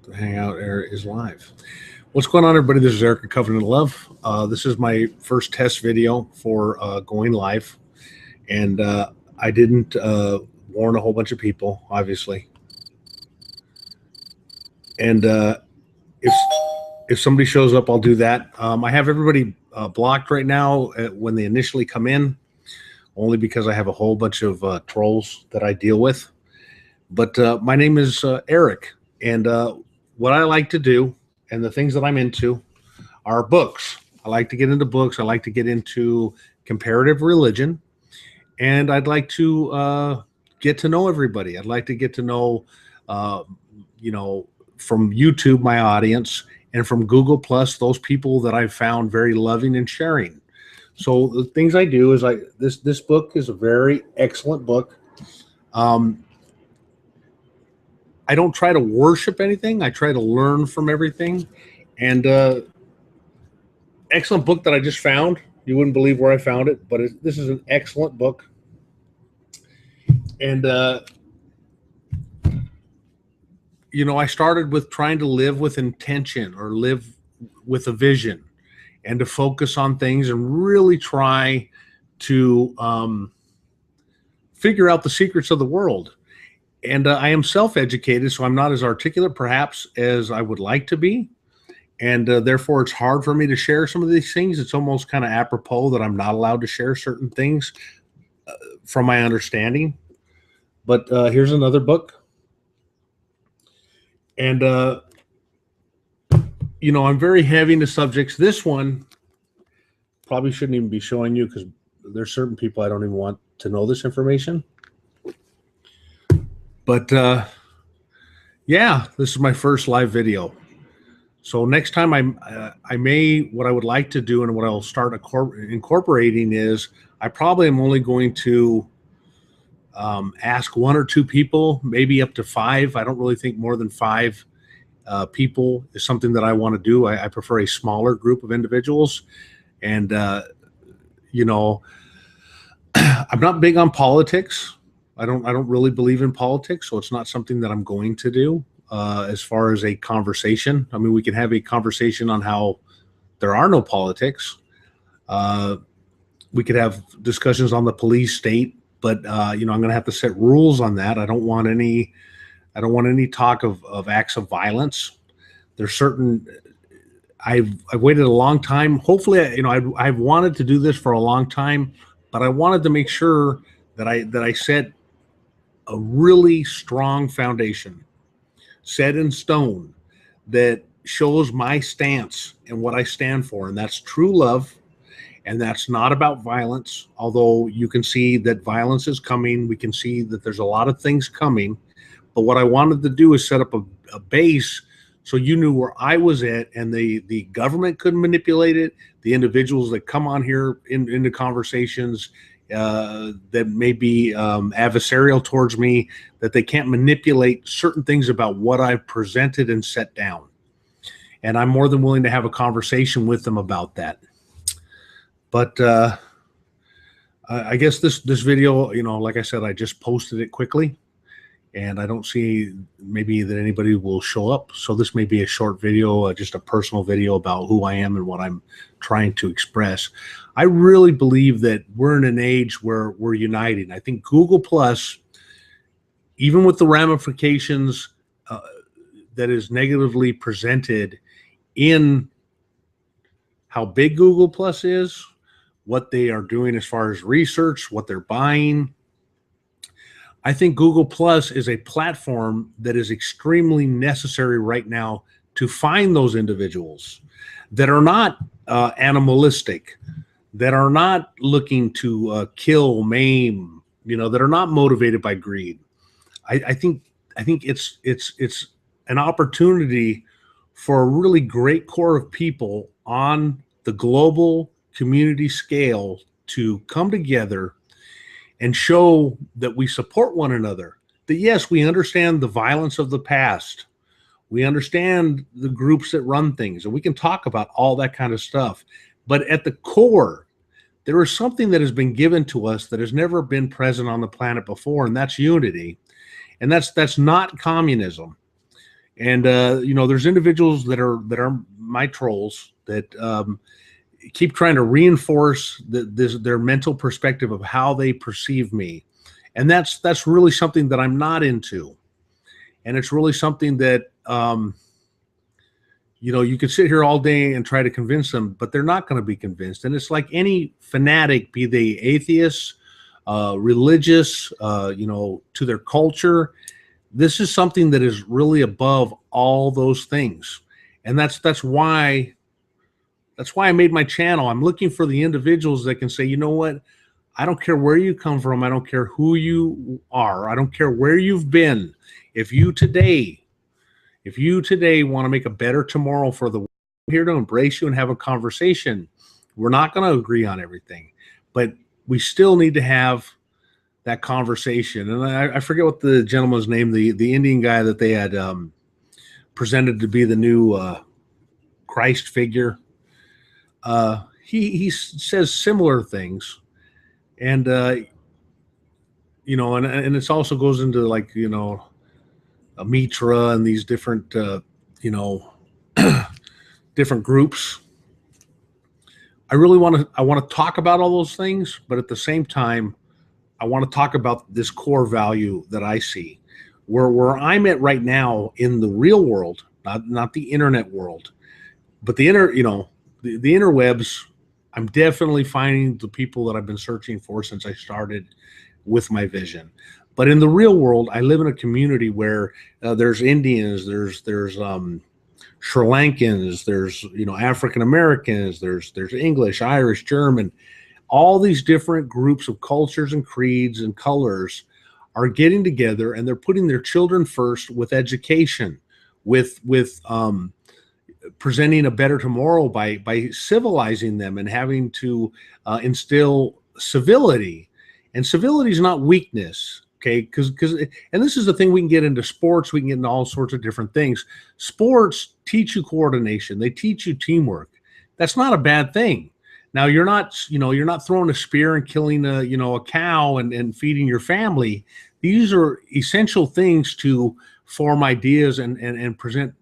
The Hangout area is live. What's going on, everybody? This is Eric at Covenant of Love. This is my first test video for going live, and I didn't warn a whole bunch of people, obviously. And if somebody shows up, I'll do that. I have everybody blocked right now when they initially come in, only because I have a whole bunch of trolls that I deal with. But my name is Eric, and what I like to do and the things that I'm into are books. I like to get into books. I like to get into comparative religion, and I'd like to get to know everybody. I'd like to get to know, from YouTube, my audience, and from Google Plus, those people that I've found very loving and sharing. So the things I do is this book is a very excellent book. I don't try to worship anything. I try to learn from everything. And excellent book that I just found. You wouldn't believe where I found it, but this is an excellent book. And, I started with trying to live with intention or live with a vision and to focus on things and really try to figure out the secrets of the world. And I am self-educated, so I'm not as articulate, perhaps, as I would like to be. And therefore, it's hard for me to share some of these things. It's almost kind of apropos that I'm not allowed to share certain things from my understanding. But here's another book. And, I'm very heavy into subjects. This one probably shouldn't even be showing you because there's certain people I don't even want to know this information. But yeah, this is my first live video. So next time what I would like to do and what I'll start incorporating is I probably am only going to ask one or two people, maybe up to 5. I don't really think more than 5 people is something that I want to do. I prefer a smaller group of individuals. And, I'm not big on politics. I don't really believe in politics, so it's not something that I'm going to do as far as a conversation. I mean, we can have a conversation on how there are no politics. We could have discussions on the police state, but I'm going to have to set rules on that. I don't want any talk of acts of violence. There's certain. I've waited a long time. Hopefully, I've wanted to do this for a long time, but I wanted to make sure that I set a really strong foundation set in stone that shows my stance and what I stand for. And that's true love. And that's not about violence. Although you can see that violence is coming. We can see that there's a lot of things coming. But what I wanted to do is set up a base so you knew where I was at, and the government couldn't manipulate it. The individuals that come on here into conversations that may be adversarial towards me, that they can't manipulate certain things about what I've presented and set down. And I'm more than willing to have a conversation with them about that. But I guess this video, like I said, I just posted it quickly, and I don't see maybe that anybody will show up. So this may be a short video, just a personal video about who I am and what I'm trying to express. I really believe that we're in an age where we're uniting. I think Google Plus, even with the ramifications that is negatively presented in how big Google Plus is, what they are doing as far as research, what they're buying, I think Google Plus is a platform that is extremely necessary right now to find those individuals that are not animalistic, that are not looking to kill, maim, that are not motivated by greed. I think it's an opportunity for a really great core of people on the global community scale to come together and show that we support one another. That yes, we understand the violence of the past. We understand the groups that run things, and we can talk about all that kind of stuff. But at the core, there is something that has been given to us that has never been present on the planet before, and that's unity. And that's not communism. And there's individuals that are my trolls that keep trying to reinforce their mental perspective of how they perceive me, and that's really something that I'm not into, and it's really something that you could sit here all day and try to convince them, but they're not going to be convinced. And it's like any fanatic, be they atheists, religious, to their culture. This is something that is really above all those things, and that's why I made my channel. I'm looking for the individuals that can say, you know what, I don't care where you come from, I don't care who you are, I don't care where you've been. If you today want to make a better tomorrow for the world, I'm here to embrace you and have a conversation. We're not going to agree on everything, but we still need to have that conversation. And I forget what the gentleman's name, the Indian guy that they had presented to be the new Christ figure. He says similar things, and and it also goes into like a Mitra and these different different groups. I want to talk about all those things, but at the same time, I want to talk about this core value that I see, where I'm at right now in the real world, not the internet world, but the interwebs. I'm definitely finding the people that I've been searching for since I started with my vision. But in the real world, I live in a community where there's Indians, there's Sri Lankans, there's African Americans, there's English, Irish, German. All these different groups of cultures and creeds and colors are getting together, and they're putting their children first with education, with presenting a better tomorrow by civilizing them and having to instill civility. And civility is not weakness, okay? Because and this is the thing, we can get into sports, we can get into all sorts of different things. Sports teach you coordination, they teach you teamwork. That's not a bad thing. Now you're not throwing a spear and killing a cow and feeding your family. These are essential things to form ideas and present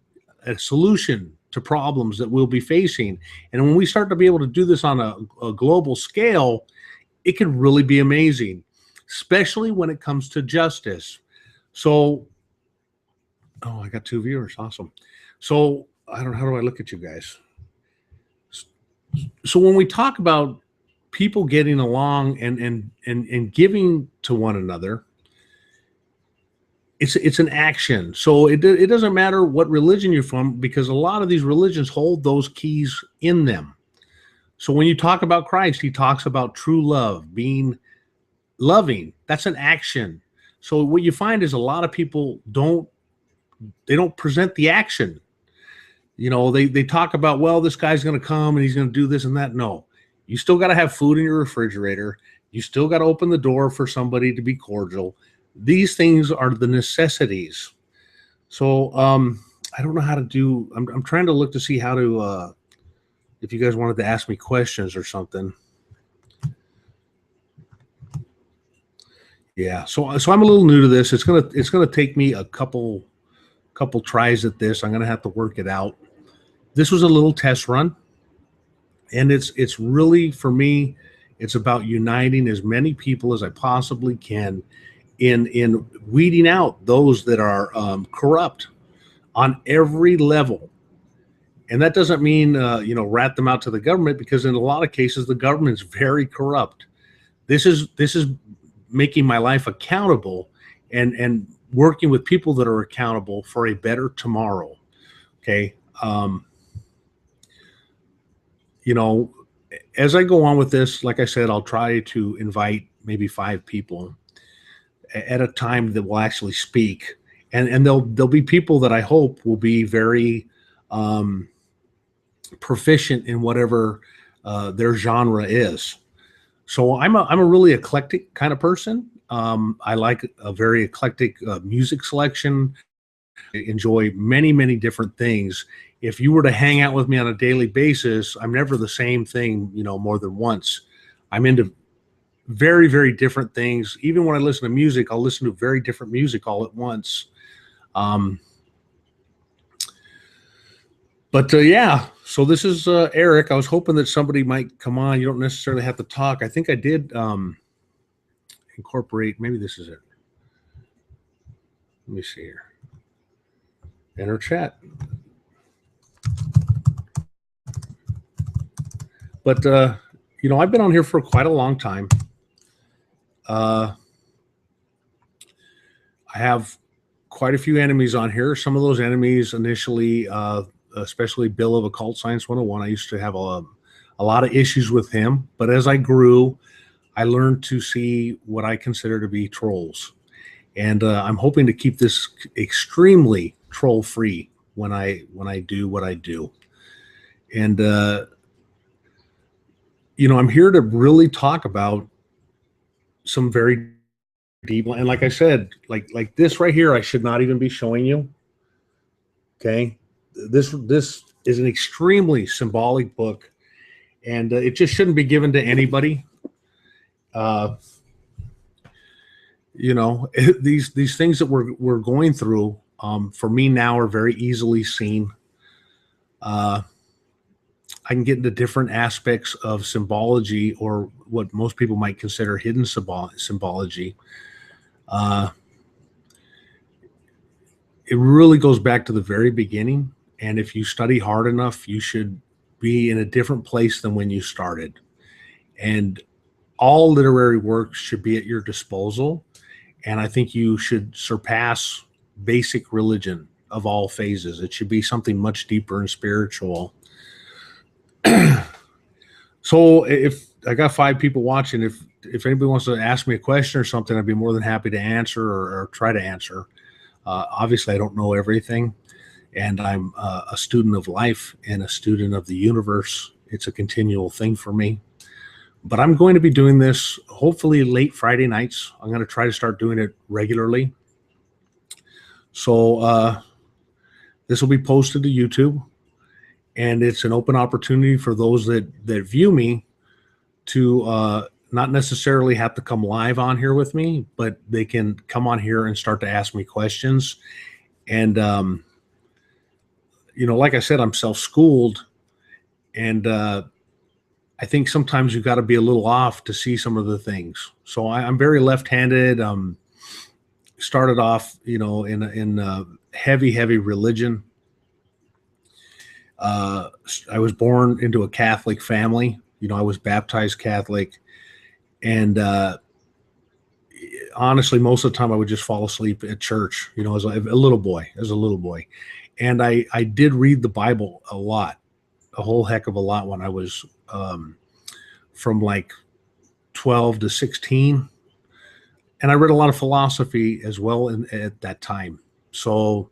a solution to problems that we'll be facing. And when we start to be able to do this on a global scale, it can really be amazing, especially when it comes to justice. So, oh, I got 2 viewers. Awesome. So how do I look at you guys? So when we talk about people getting along and giving to one another, it's an action. So it doesn't matter what religion you're from, because a lot of these religions hold those keys in them. So when you talk about Christ, he talks about true love, being loving. That's an action. So what you find is a lot of people don't present the action. They talk about, well, this guy's going to come and he's going to do this and that. No, you still got to have food in your refrigerator. You still got to open the door for somebody to be cordial. These things are the necessities. So I don't know how to do. I'm trying to look to see how to. If you guys wanted to ask me questions or something. Yeah. So I'm a little new to this. It's gonna take me a couple tries at this. I'm gonna have to work it out. This was a little test run, and it's really, for me, it's about uniting as many people as I possibly can in weeding out those that are corrupt on every level. And that doesn't mean rat them out to the government, because in a lot of cases the government's very corrupt. This is making my life accountable and working with people that are accountable for a better tomorrow. Okay. As I go on with this, like I said, I'll try to invite maybe 5 people at a time that will actually speak, and there'll be people that I hope will be very proficient in whatever their genre is. So I'm a really eclectic kind of person. I like a very eclectic music selection. I enjoy many different things. If you were to hang out with me on a daily basis, I'm never the same thing, more than once. I'm into very different things. Even when I listen to music, I'll listen to very different music all at once. But yeah, so this is Eric. I was hoping that somebody might come on. You don't necessarily have to talk. I think I did incorporate. Maybe this is it. Let me see here. Enter chat. But I've been on here for quite a long time. I have quite a few enemies on here. Some of those enemies initially, especially Bill of Occult Science 101, I used to have a lot of issues with him. But as I grew, I learned to see what I consider to be trolls. And I'm hoping to keep this extremely troll free when I do what I do. And I'm here to really talk about some very deep, and like I said, like this right here, I should not even be showing you. Okay, this is an extremely symbolic book, and it just shouldn't be given to anybody. These things that we're going through, for me now, are very easily seen. I can get into different aspects of symbology, or what most people might consider hidden symbology. It really goes back to the very beginning. And if you study hard enough, you should be in a different place than when you started. And all literary works should be at your disposal. And I think you should surpass basic religion of all phases. It should be something much deeper and spiritual. So if I got 5 people watching, if anybody wants to ask me a question or something, I'd be more than happy to answer or try to answer. Obviously, I don't know everything, and I'm a student of life and a student of the universe. It's a continual thing for me. But I'm going to be doing this hopefully late Friday nights. I'm going to try to start doing it regularly. So this will be posted to YouTube, and it's an open opportunity for those that view me to not necessarily have to come live on here with me, but they can come on here and start to ask me questions. And, like I said, I'm self-schooled, and I think sometimes you've got to be a little off to see some of the things. So I'm very left-handed. Started off, in heavy religion. I was born into a Catholic family. I was baptized Catholic, and honestly, most of the time I would just fall asleep at church, as a little boy, And I did read the Bible a lot, a whole heck of a lot, when I was from like 12 to 16. And I read a lot of philosophy as well at that time. So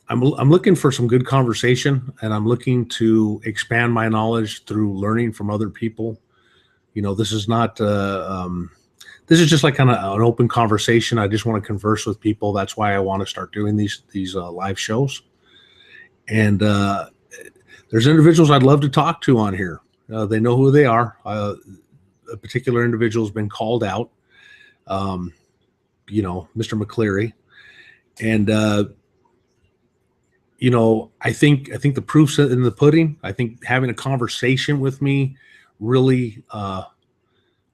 I'm looking for some good conversation, and I'm looking to expand my knowledge through learning from other people. This is not, this is just like kind of an open conversation. I just want to converse with people. That's why I want to start doing these live shows. And there's individuals I'd love to talk to on here. They know who they are. A particular individual has been called out, Mr. McCleary. And, I think the proof's in the pudding. I think having a conversation with me really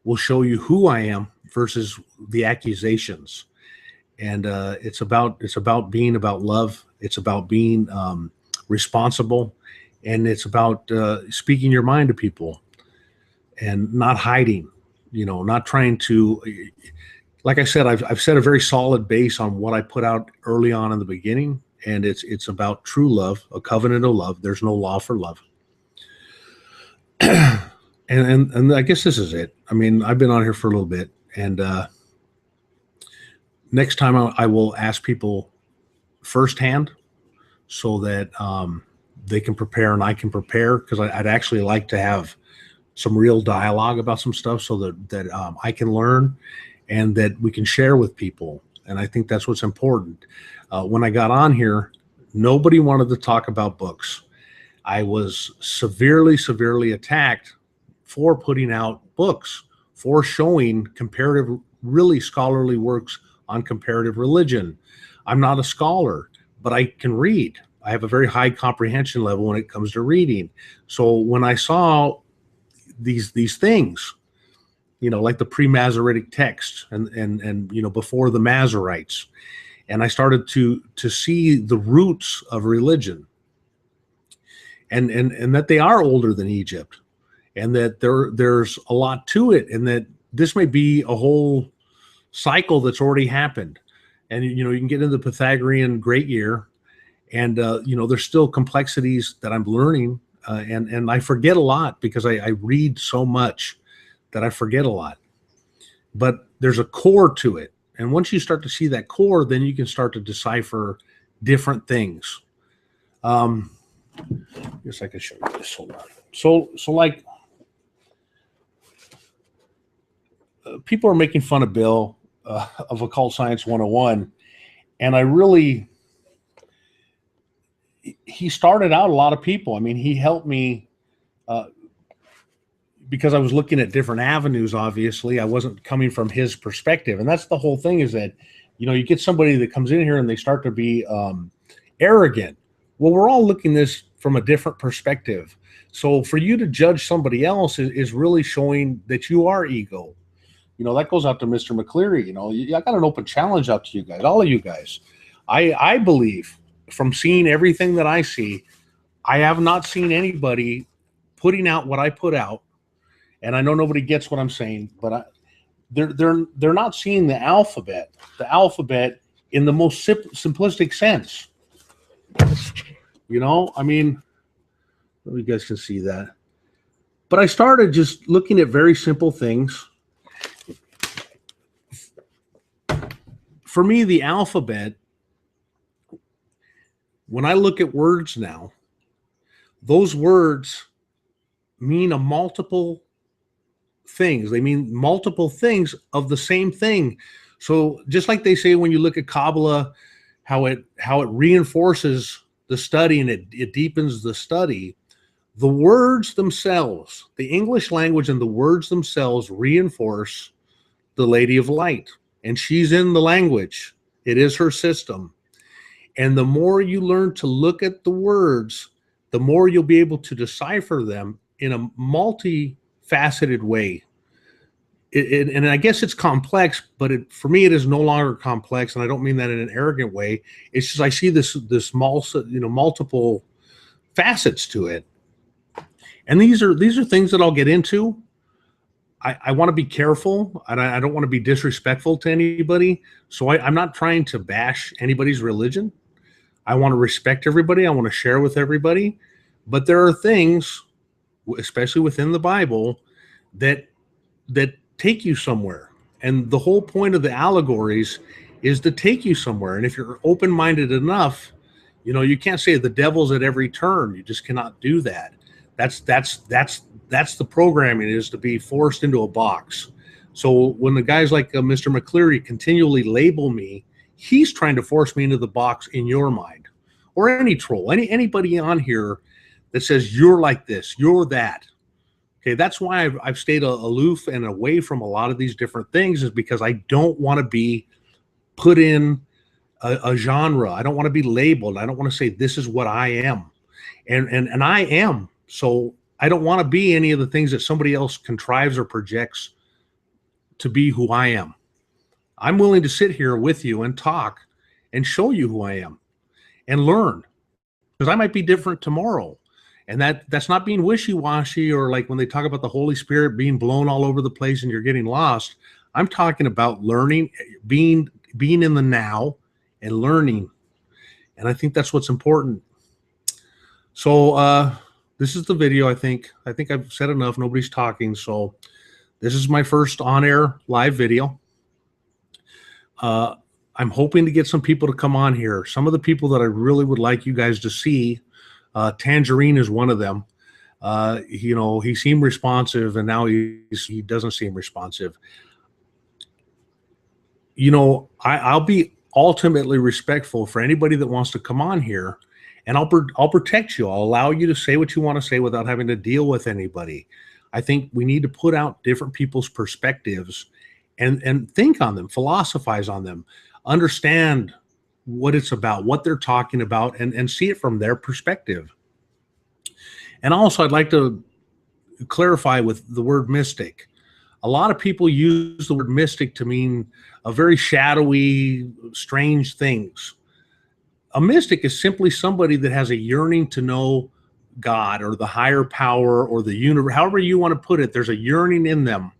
will show you who I am versus the accusations. And it's about being about love. It's about being responsible, and it's about speaking your mind to people and not hiding. Not trying to. Like I said, I've set a very solid base on what I put out early on in the beginning. And it's about true love, a covenant of love. There's no law for love. and I guess this is it. I mean, I've been on here for a little bit, and next time I will ask people firsthand, so that they can prepare and I can prepare, because I'd actually like to have some real dialogue about some stuff, so that I can learn and that we can share with people. And I think that's what's important. When I got on here, nobody wanted to talk about books. I was severely attacked for putting out books, for showing comparative, really scholarly works on comparative religion. I'm not a scholar, but I can read. I have a very high comprehension level when it comes to reading. So when I saw these things, like the pre-Masoretic text and before the Masoretes, and I started to see the roots of religion, and that they are older than Egypt, and that there's a lot to it, and that this may be a whole cycle that's already happened. And you can get into the Pythagorean great year, and there's still complexities that I'm learning, and I forget a lot because I read so much that I forget a lot. But there's a core to it, and once you start to see that core, then you can start to decipher different things. I guess I could show you this. Hold on. So like, people are making fun of Bill of Occult Science 101, and he started out a lot of people. I mean, he helped me because I was looking at different avenues. Obviously, I wasn't coming from his perspective, and that's the whole thing, is that you get somebody that comes in here and they start to be arrogant. Well, we're all looking this from a different perspective. So for you to judge somebody else is really showing that you are ego. That goes out to Mr. McCleary. I got an open challenge out to you guys, all of you guys. I believe, from seeing everything that I see, I have not seen anybody putting out what I put out. And I know nobody gets what I'm saying, but they're not seeing the alphabet in the most simplistic sense. I mean, you guys can see that. But I started just looking at very simple things. For me, the alphabet, when I look at words now, those words mean a multiple things. They mean multiple things of the same thing. So just like they say when you look at Kabbalah, how it reinforces the study and it deepens the study, the words themselves, the English language and the words themselves reinforce the Lady of Light. And she's in the language. It is her system. And the more you learn to look at the words, the more you'll be able to decipher them in a multifaceted way. And I guess it's complex, but for me, it is no longer complex. And I don't mean that in an arrogant way. It's just I see this multiple facets to it. And these are things that I'll get into. I want to be careful, and I don't want to be disrespectful to anybody. So I'm not trying to bash anybody's religion. I want to respect everybody. I want to share with everybody. But there are things, especially within the Bible, that take you somewhere. And the whole point of the allegories is to take you somewhere. And if you're open-minded enough, you can't say the devil's at every turn. You just cannot do that. That's the programming, is to be forced into a box. So when the guys like Mr. McCleary continually label me, he's trying to force me into the box in your mind. Or any troll, anybody on here that says you're like this, you're that. Okay, that's why I've stayed aloof and away from a lot of these different things, is because I don't want to be put in a genre. I don't want to be labeled. I don't want to say this is what I am. And I am. So I don't want to be any of the things that somebody else contrives or projects to be who I am. I'm willing to sit here with you and talk and show you who I am and learn, because I might be different tomorrow. And that's not being wishy-washy, or like when they talk about the Holy Spirit being blown all over the place and you're getting lost. I'm talking about learning, being in the now and learning. And I think that's what's important. So this is the video. I think I've said enough. Nobody's talking. So this is my first on-air live video. I'm hoping to get some people to come on here. Some of the people that I really would like you guys to see, Tangerine is one of them. He seemed responsive, and now he doesn't seem responsive. I'll be ultimately respectful for anybody that wants to come on here, and I'll protect you. I'll allow you to say what you want to say without having to deal with anybody. I think we need to put out different people's perspectives and think on them, philosophize on them, understand what it's about, what they're talking about, and see it from their perspective. And also, I'd like to clarify with the word mystic. A lot of people use the word mystic to mean a very shadowy, strange things. A mystic is simply somebody that has a yearning to know God or the higher power or the universe, however you want to put it. There's a yearning in them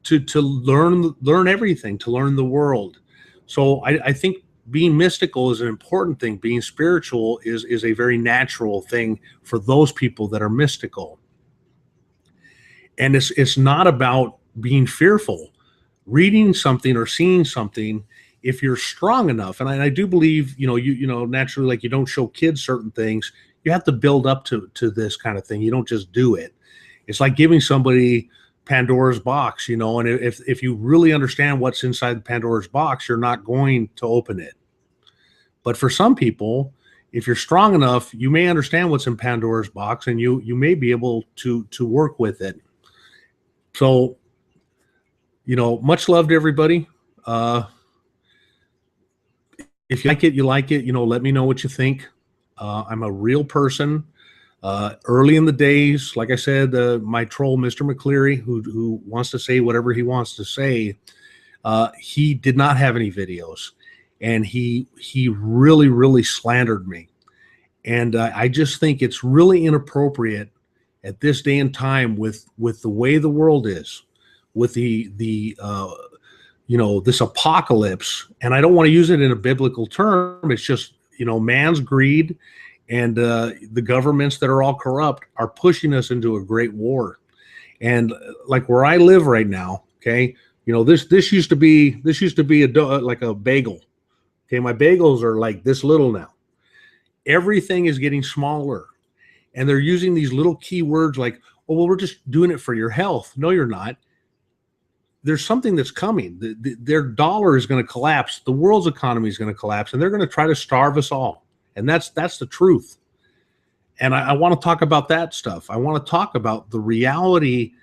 to learn everything, to learn the world. So I think being mystical is an important thing. Being spiritual is a very natural thing for those people that are mystical. And it's not about being fearful. Reading something or seeing something, if you're strong enough, and I do believe, you know, naturally, like you don't show kids certain things, you have to build up to this kind of thing. You don't just do it. It's like giving somebody Pandora's box, you know, and if you really understand what's inside Pandora's box, you're not going to open it. But for some people, if you're strong enough, you may understand what's in Pandora's box, and you may be able to work with it. So, you know, much love to everybody. If you like it, you like it. You know, let me know what you think. I'm a real person. Early in the days, like I said, my troll, Mr. McCleary, who wants to say whatever he wants to say, he did not have any videos, and he really, really slandered me. And I just think it's really inappropriate at this day and time with the way the world is, with the you know, this apocalypse. And I don't want to use it in a biblical term. It's just, you know, man's greed and the governments that are all corrupt are pushing us into a great war. And like where I live right now, okay, you know, this used to be like a bagel. Okay, my bagels are like this little now. Everything is getting smaller, and they're using these little keywords like, oh, well, we're just doing it for your health. No, you're not. There's something that's coming. Their dollar is going to collapse. The world's economy is going to collapse, and they're going to try to starve us all. And that's the truth. And I want to talk about that stuff. I want to talk about the reality.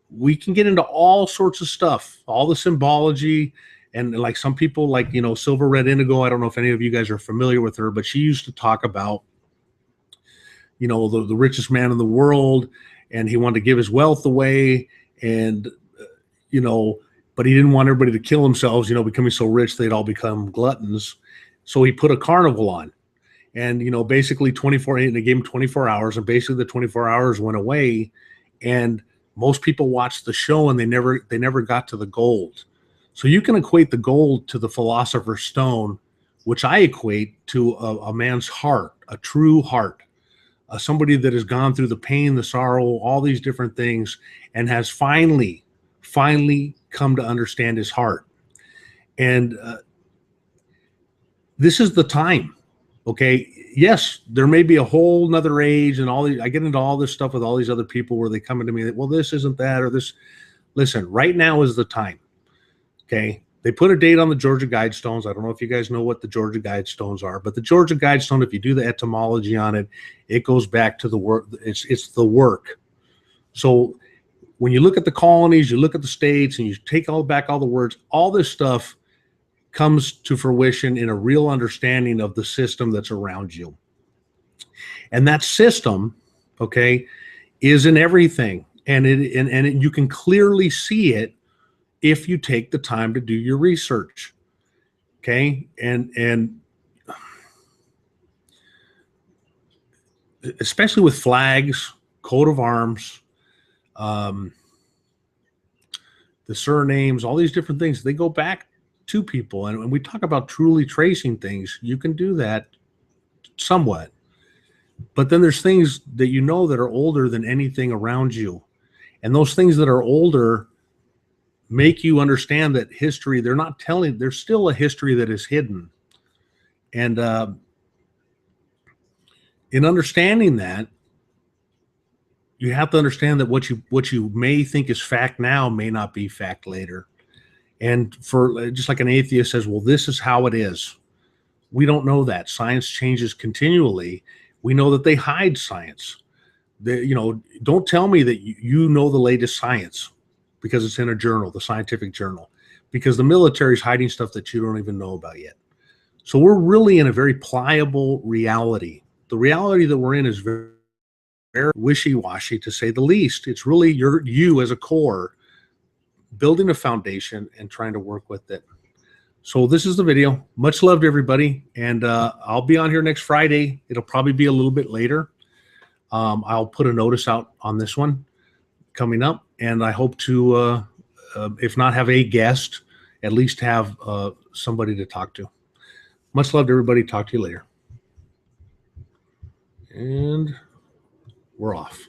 We can get into all sorts of stuff, all the symbology. And like some people, like, you know, Silver Red Indigo, I don't know if any of you guys are familiar with her, but she used to talk about, you know, the richest man in the world, and he wanted to give his wealth away, and you know, but he didn't want everybody to kill themselves, you know, becoming so rich they'd all become gluttons. So he put a carnival on, and you know, basically 24, and they gave him 24 hours, and basically the 24 hours went away, and most people watched the show and they never got to the gold. So you can equate the gold to the philosopher's stone, which I equate to a man's heart, a true heart. Somebody that has gone through the pain, the sorrow, all these different things, and has finally come to understand his heart. And this is the time. Okay. Yes, there may be a whole nother age and all these. I get into all this stuff with all these other people where they come into me, well, this isn't that, or this. Listen, right now is the time. Okay. They put a date on the Georgia Guidestones. I don't know if you guys know what the Georgia Guidestones are, but the Georgia Guidestone, if you do the etymology on it, it goes back to the work. It's the work. So when you look at the colonies, you look at the states, and you take back all the words, all this stuff comes to fruition in a real understanding of the system that's around you. And that system, okay, is in everything. And you can clearly see it if you take the time to do your research. Okay. And especially with flags, coat of arms, the surnames, all these different things, they go back to people. And when we talk about truly tracing things, you can do that somewhat. But then there's things that you know that are older than anything around you. And those things that are older make you understand that history, they're not telling, there's still a history that is hidden. And in understanding that, you have to understand that what you may think is fact now may not be fact later. And for just like an atheist says, well, this is how it is. We don't know that. Science changes continually. We know that they hide science. You know, don't tell me that you know the latest science because it's in a journal, the scientific journal, because the military is hiding stuff that you don't even know about yet. So we're really in a very pliable reality. The reality that we're in is very, very wishy-washy, to say the least. It's really you as a core building a foundation and trying to work with it. So this is the video. Much love to everybody, and I'll be on here next Friday. It'll probably be a little bit later. I'll put a notice out on this one coming up, and I hope to, if not have a guest, at least have somebody to talk to. Much love to everybody. Talk to you later. And we're off.